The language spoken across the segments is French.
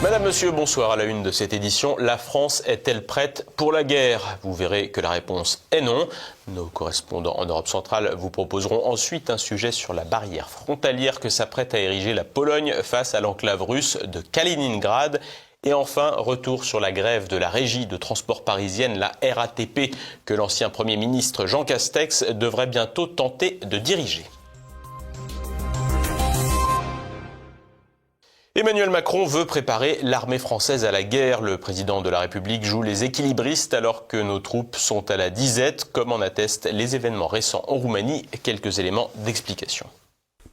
Madame, Monsieur, bonsoir. À la une de cette édition, la France est-elle prête pour la guerre? Vous verrez que la réponse est non. Nos correspondants en Europe centrale vous proposeront ensuite un sujet sur la barrière frontalière que s'apprête à ériger la Pologne face à l'enclave russe de Kaliningrad. Et enfin, retour sur la grève de la régie de transport parisienne, la RATP, que l'ancien Premier ministre Jean Castex devrait bientôt tenter de diriger. Emmanuel Macron veut préparer l'armée française à la guerre. Le président de la République joue les équilibristes alors que nos troupes sont à la disette, comme en attestent les événements récents en Roumanie. Quelques éléments d'explication.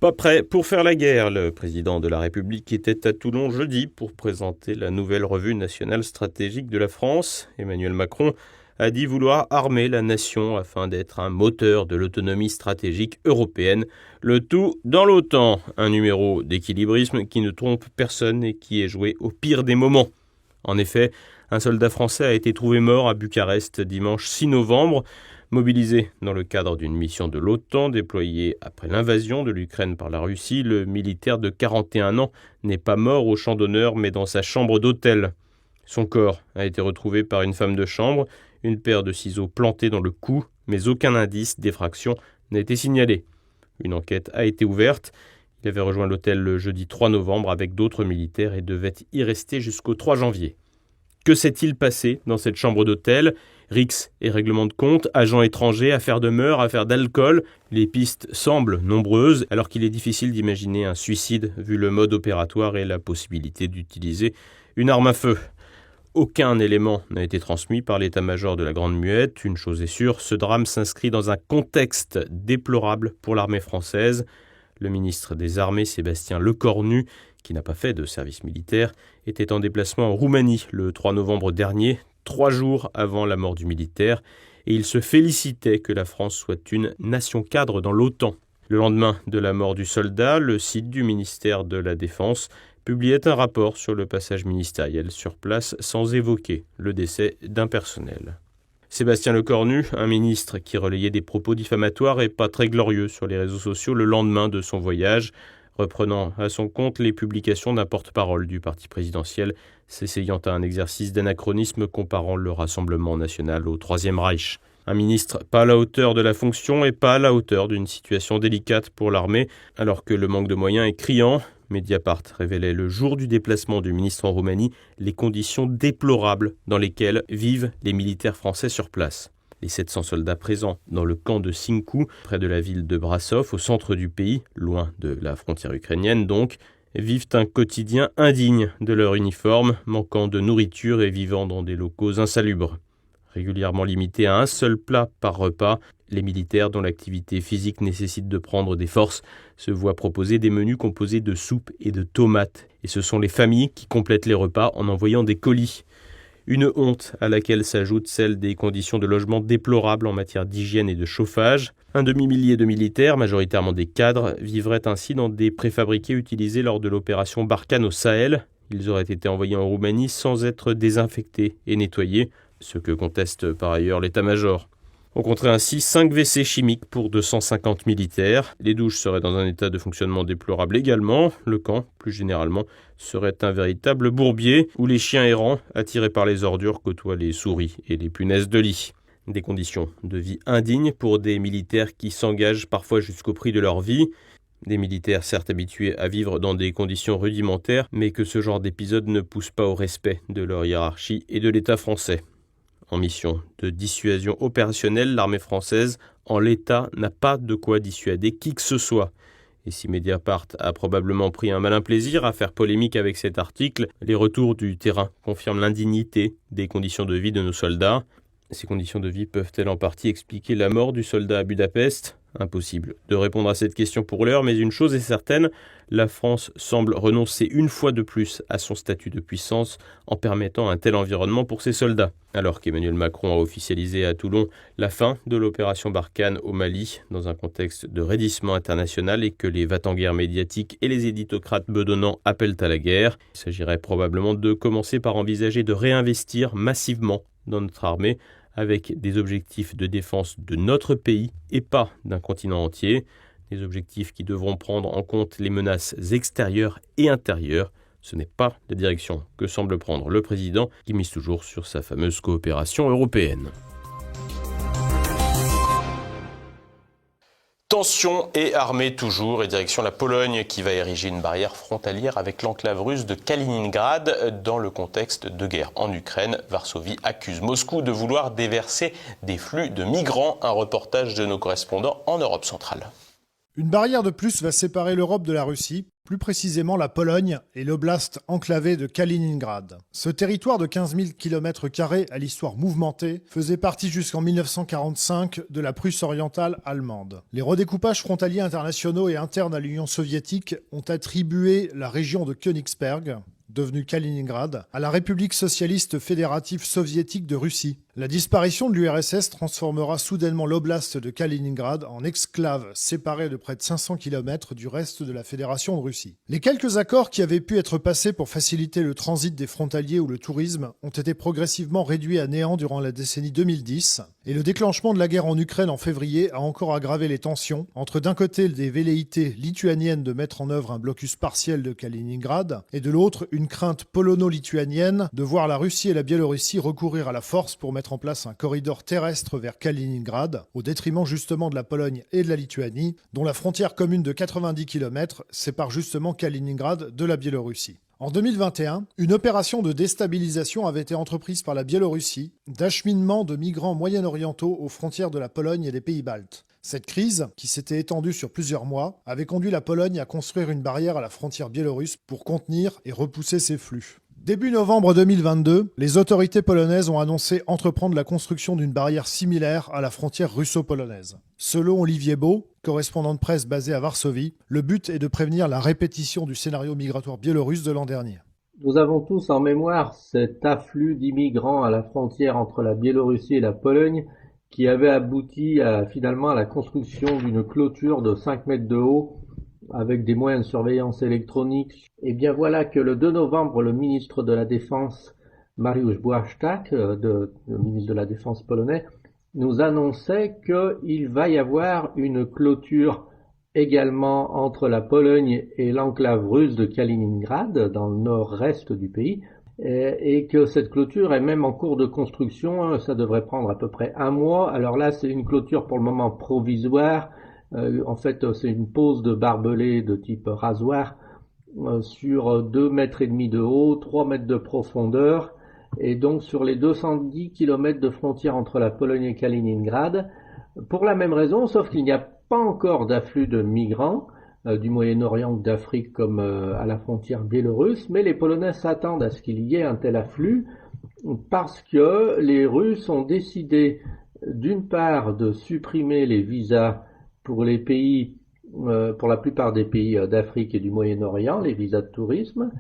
Pas prêt pour faire la guerre. Le président de la République était à Toulon jeudi pour présenter la nouvelle revue nationale stratégique de la France. Emmanuel Macron a dit vouloir armer la nation afin d'être un moteur de l'autonomie stratégique européenne. Le tout dans l'OTAN, un numéro d'équilibrisme qui ne trompe personne et qui est joué au pire des moments. En effet, un soldat français a été trouvé mort à Bucarest dimanche 6 novembre, mobilisé dans le cadre d'une mission de l'OTAN déployée après l'invasion de l'Ukraine par la Russie. Le militaire de 41 ans n'est pas mort au champ d'honneur mais dans sa chambre d'hôtel. Son corps a été retrouvé par une femme de chambre, une paire de ciseaux plantés dans le cou, mais aucun indice d'effraction n'a été signalé. Une enquête a été ouverte. Il avait rejoint l'hôtel le jeudi 3 novembre avec d'autres militaires et devait y rester jusqu'au 3 janvier. Que s'est-il passé dans cette chambre d'hôtel? Rixes et règlements de compte, agents étrangers, affaires de meurtre, affaires d'alcool. Les pistes semblent nombreuses alors qu'il est difficile d'imaginer un suicide vu le mode opératoire et la possibilité d'utiliser une arme à feu. Aucun élément n'a été transmis par l'état-major de la Grande Muette. Une chose est sûre, ce drame s'inscrit dans un contexte déplorable pour l'armée française. Le ministre des Armées, Sébastien Lecornu, qui n'a pas fait de service militaire, était en déplacement en Roumanie le 3 novembre dernier, 3 jours avant la mort du militaire, et il se félicitait que la France soit une nation cadre dans l'OTAN. Le lendemain de la mort du soldat, le site du ministère de la Défense publiait un rapport sur le passage ministériel sur place sans évoquer le décès d'un personnel. Sébastien Lecornu, un ministre qui relayait des propos diffamatoires et pas très glorieux sur les réseaux sociaux le lendemain de son voyage, reprenant à son compte les publications d'un porte-parole du parti présidentiel, s'essayant à un exercice d'anachronisme comparant le Rassemblement national au Troisième Reich. Un ministre pas à la hauteur de la fonction et pas à la hauteur d'une situation délicate pour l'armée, alors que le manque de moyens est criant. Mediapart révélait le jour du déplacement du ministre en Roumanie les conditions déplorables dans lesquelles vivent les militaires français sur place. Les 700 soldats présents dans le camp de Sinkou, près de la ville de Brassov, au centre du pays, loin de la frontière ukrainienne donc, vivent un quotidien indigne de leur uniforme, manquant de nourriture et vivant dans des locaux insalubres. Régulièrement limités à un seul plat par repas, les militaires dont l'activité physique nécessite de prendre des forces se voient proposer des menus composés de soupe et de tomates. Et ce sont les familles qui complètent les repas en envoyant des colis. Une honte à laquelle s'ajoute celle des conditions de logement déplorables en matière d'hygiène et de chauffage. Un demi-millier de militaires, majoritairement des cadres, vivraient ainsi dans des préfabriqués utilisés lors de l'opération Barkhane au Sahel. Ils auraient été envoyés en Roumanie sans être désinfectés et nettoyés, ce que conteste par ailleurs l'état-major. On compterait ainsi 5 WC chimiques pour 250 militaires. Les douches seraient dans un état de fonctionnement déplorable également. Le camp, plus généralement, serait un véritable bourbier où les chiens errants, attirés par les ordures, côtoient les souris et les punaises de lit. Des conditions de vie indignes pour des militaires qui s'engagent parfois jusqu'au prix de leur vie. Des militaires certes habitués à vivre dans des conditions rudimentaires, mais que ce genre d'épisode ne pousse pas au respect de leur hiérarchie et de l'État français. En mission de dissuasion opérationnelle, l'armée française, en l'état, n'a pas de quoi dissuader qui que ce soit. Et si Mediapart a probablement pris un malin plaisir à faire polémique avec cet article, les retours du terrain confirment l'indignité des conditions de vie de nos soldats. Ces conditions de vie peuvent-elles en partie expliquer la mort du soldat à Budapest ? Impossible de répondre à cette question pour l'heure, mais une chose est certaine, la France semble renoncer une fois de plus à son statut de puissance en permettant un tel environnement pour ses soldats. Alors qu'Emmanuel Macron a officialisé à Toulon la fin de l'opération Barkhane au Mali, dans un contexte de raidissement international et que les va-t-en-guerre médiatiques et les éditocrates bedonnants appellent à la guerre, il s'agirait probablement de commencer par envisager de réinvestir massivement dans notre armée, avec des objectifs de défense de notre pays et pas d'un continent entier, des objectifs qui devront prendre en compte les menaces extérieures et intérieures, Ce n'est pas la direction que semble prendre le président, qui mise toujours sur sa fameuse coopération européenne. Tension et armée toujours, et direction la Pologne qui va ériger une barrière frontalière avec l'enclave russe de Kaliningrad. Dans le contexte de guerre en Ukraine, Varsovie accuse Moscou de vouloir déverser des flux de migrants. Un reportage de nos correspondants en Europe centrale. Une barrière de plus va séparer l'Europe de la Russie, plus précisément la Pologne et l'oblast enclavé de Kaliningrad. Ce territoire de 15 000 km² à l'histoire mouvementée faisait partie jusqu'en 1945 de la Prusse orientale allemande. Les redécoupages frontaliers internationaux et internes à l'Union soviétique ont attribué la région de Königsberg, devenue Kaliningrad, à la République socialiste fédérative soviétique de Russie. La disparition de l'URSS transformera soudainement l'oblast de Kaliningrad en exclave séparée de près de 500 km du reste de la Fédération de Russie. Les quelques accords qui avaient pu être passés pour faciliter le transit des frontaliers ou le tourisme ont été progressivement réduits à néant durant la décennie 2010, et le déclenchement de la guerre en Ukraine en février a encore aggravé les tensions entre d'un côté des velléités lituaniennes de mettre en œuvre un blocus partiel de Kaliningrad et de l'autre une crainte polono-lituanienne de voir la Russie et la Biélorussie recourir à la force pour mettre en place un corridor terrestre vers Kaliningrad, au détriment justement de la Pologne et de la Lituanie, dont la frontière commune de 90 km sépare justement Kaliningrad de la Biélorussie. En 2021, une opération de déstabilisation avait été entreprise par la Biélorussie d'acheminement de migrants moyen-orientaux aux frontières de la Pologne et des pays baltes. Cette crise, qui s'était étendue sur plusieurs mois, avait conduit la Pologne à construire une barrière à la frontière biélorusse pour contenir et repousser ces flux. Début novembre 2022, les autorités polonaises ont annoncé entreprendre la construction d'une barrière similaire à la frontière russo-polonaise. Selon Olivier Beau, correspondant de presse basé à Varsovie, le but est de prévenir la répétition du scénario migratoire biélorusse de l'an dernier. Nous avons tous en mémoire cet afflux d'immigrants à la frontière entre la Biélorussie et la Pologne qui avait abouti finalement à la construction d'une clôture de 5 mètres de haut avec des moyens de surveillance électronique. Et bien voilà que le 2 novembre, le ministre de la Défense, Mariusz Błaszczak, le ministre de la Défense polonais, nous annonçait qu'il va y avoir une clôture également entre la Pologne et l'enclave russe de Kaliningrad, dans le nord-est du pays, et que cette clôture est même en cours de construction. Ça devrait prendre à peu près 1 mois. Alors là, c'est une clôture pour le moment provisoire. En fait, c'est une pose de barbelés de type rasoir sur 2,5 mètres de haut, 3 mètres de profondeur, et donc sur les 210 km de frontière entre la Pologne et Kaliningrad, pour la même raison, sauf qu'il n'y a pas encore d'afflux de migrants du Moyen-Orient ou d'Afrique comme à la frontière biélorusse, mais les Polonais s'attendent à ce qu'il y ait un tel afflux parce que les Russes ont décidé d'une part de supprimer les visas pour les pays, pour la plupart des pays d'Afrique et du Moyen-Orient, les visas de tourisme.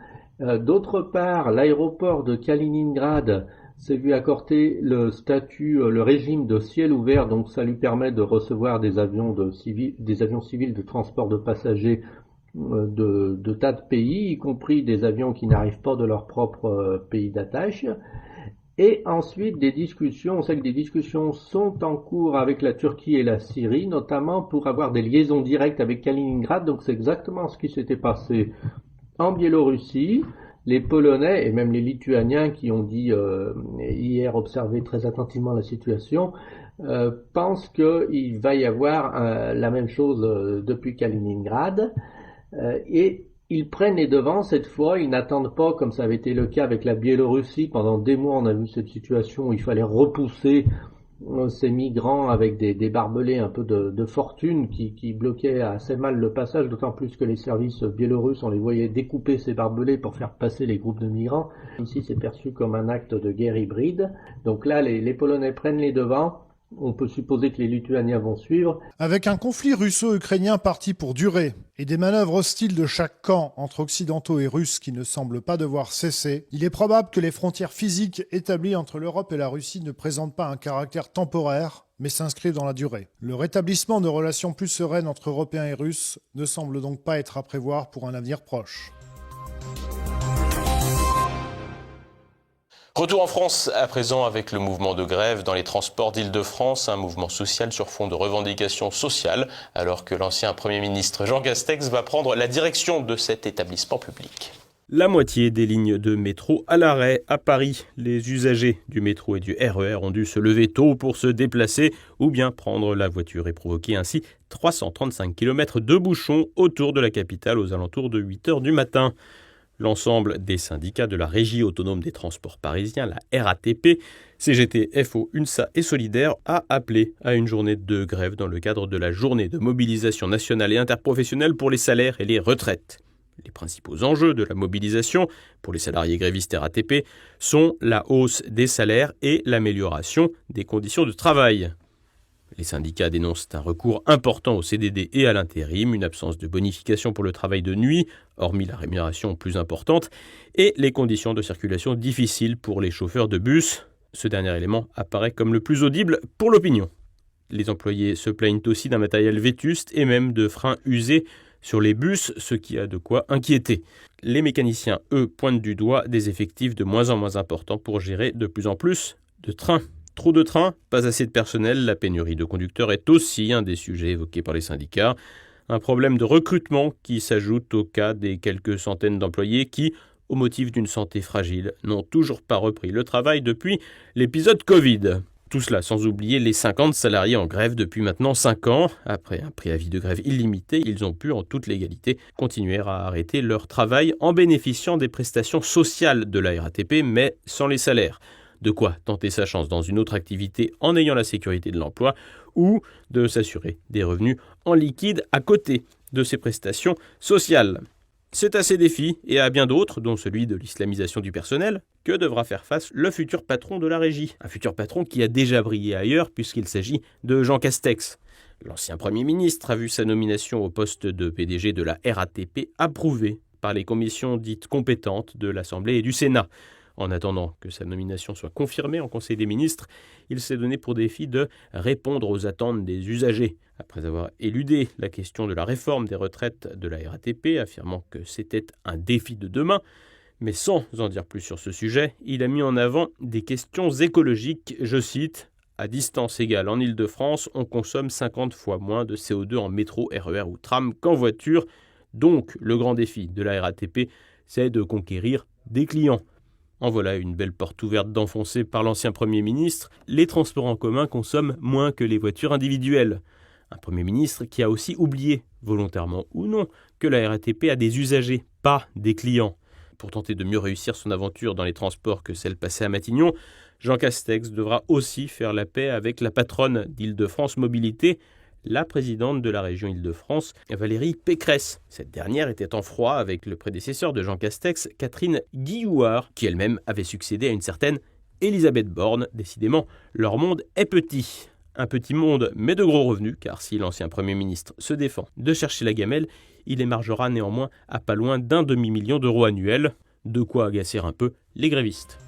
D'autre part, l'aéroport de Kaliningrad s'est vu accorder le statut, le régime de ciel ouvert, donc ça lui permet de recevoir des avions civils de transport de passagers de tas de pays, y compris des avions qui n'arrivent pas de leur propre pays d'attache. Et ensuite, on sait que des discussions sont en cours avec la Turquie et la Syrie, notamment pour avoir des liaisons directes avec Kaliningrad. Donc c'est exactement ce qui s'était passé en Biélorussie. Les Polonais et même les Lituaniens qui ont dit hier observer très attentivement la situation pensent qu'il va y avoir la même chose depuis Kaliningrad. Et ils prennent les devants cette fois, ils n'attendent pas, comme ça avait été le cas avec la Biélorussie. Pendant des mois, on a vu cette situation où il fallait repousser ces migrants avec des barbelés un peu de fortune qui bloquaient assez mal le passage, d'autant plus que les services biélorusses, on les voyait découper ces barbelés pour faire passer les groupes de migrants. Ici, c'est perçu comme un acte de guerre hybride. Donc là, les Polonais prennent les devants. On peut supposer que les Lituaniens vont suivre. Avec un conflit russo-ukrainien parti pour durer et des manœuvres hostiles de chaque camp entre occidentaux et russes qui ne semblent pas devoir cesser, il est probable que les frontières physiques établies entre l'Europe et la Russie ne présentent pas un caractère temporaire, mais s'inscrivent dans la durée. Le rétablissement de relations plus sereines entre Européens et Russes ne semble donc pas être à prévoir pour un avenir proche. Retour en France à présent avec le mouvement de grève dans les transports d'Île-de-France, un mouvement social sur fond de revendications sociales, alors que l'ancien Premier ministre Jean Castex va prendre la direction de cet établissement public. La moitié des lignes de métro à l'arrêt à Paris. Les usagers du métro et du RER ont dû se lever tôt pour se déplacer ou bien prendre la voiture et provoquer ainsi 335 km de bouchons autour de la capitale aux alentours de 8 h du matin. L'ensemble des syndicats de la Régie autonome des transports parisiens, la RATP, CGT, FO, UNSA et Solidaire, a appelé à une journée de grève dans le cadre de la journée de mobilisation nationale et interprofessionnelle pour les salaires et les retraites. Les principaux enjeux de la mobilisation pour les salariés grévistes RATP sont la hausse des salaires et l'amélioration des conditions de travail. Les syndicats dénoncent un recours important au CDD et à l'intérim, une absence de bonification pour le travail de nuit, hormis la rémunération plus importante, et les conditions de circulation difficiles pour les chauffeurs de bus. Ce dernier élément apparaît comme le plus audible pour l'opinion. Les employés se plaignent aussi d'un matériel vétuste et même de freins usés sur les bus, ce qui a de quoi inquiéter. Les mécaniciens, eux, pointent du doigt des effectifs de moins en moins importants pour gérer de plus en plus de trains. Trop de trains, pas assez de personnel, la pénurie de conducteurs est aussi un des sujets évoqués par les syndicats. Un problème de recrutement qui s'ajoute au cas des quelques centaines d'employés qui, au motif d'une santé fragile, n'ont toujours pas repris le travail depuis l'épisode Covid. Tout cela sans oublier les 50 salariés en grève depuis maintenant 5 ans. Après un préavis de grève illimité, ils ont pu en toute légalité continuer à arrêter leur travail en bénéficiant des prestations sociales de la RATP, mais sans les salaires. De quoi tenter sa chance dans une autre activité en ayant la sécurité de l'emploi ou de s'assurer des revenus en liquide à côté de ces prestations sociales. C'est à ces défis et à bien d'autres, dont celui de l'islamisation du personnel, que devra faire face le futur patron de la régie. Un futur patron qui a déjà brillé ailleurs puisqu'il s'agit de Jean Castex. L'ancien Premier ministre a vu sa nomination au poste de PDG de la RATP approuvée par les commissions dites compétentes de l'Assemblée et du Sénat. En attendant que sa nomination soit confirmée en Conseil des ministres, il s'est donné pour défi de répondre aux attentes des usagers. Après avoir éludé la question de la réforme des retraites de la RATP, affirmant que c'était un défi de demain, mais sans en dire plus sur ce sujet, il a mis en avant des questions écologiques, je cite, « À distance égale en Île-de-France, on consomme 50 fois moins de CO2 en métro, RER ou tram qu'en voiture. Donc, le grand défi de la RATP, c'est de conquérir des clients. » En voilà une belle porte ouverte d'enfoncer par l'ancien Premier ministre. Les transports en commun consomment moins que les voitures individuelles. Un Premier ministre qui a aussi oublié, volontairement ou non, que la RATP a des usagers, pas des clients. Pour tenter de mieux réussir son aventure dans les transports que celle passée à Matignon, Jean Castex devra aussi faire la paix avec la patronne d'Île-de-France Mobilité, la présidente de la région Île-de-France, Valérie Pécresse. Cette dernière était en froid avec le prédécesseur de Jean Castex, Catherine Guillouard, qui elle-même avait succédé à une certaine Elisabeth Borne. Décidément, leur monde est petit. Un petit monde, mais de gros revenus, car si l'ancien Premier ministre se défend de chercher la gamelle, il émargera néanmoins à pas loin d'1 demi-million d'euros annuels, de quoi agacer un peu les grévistes.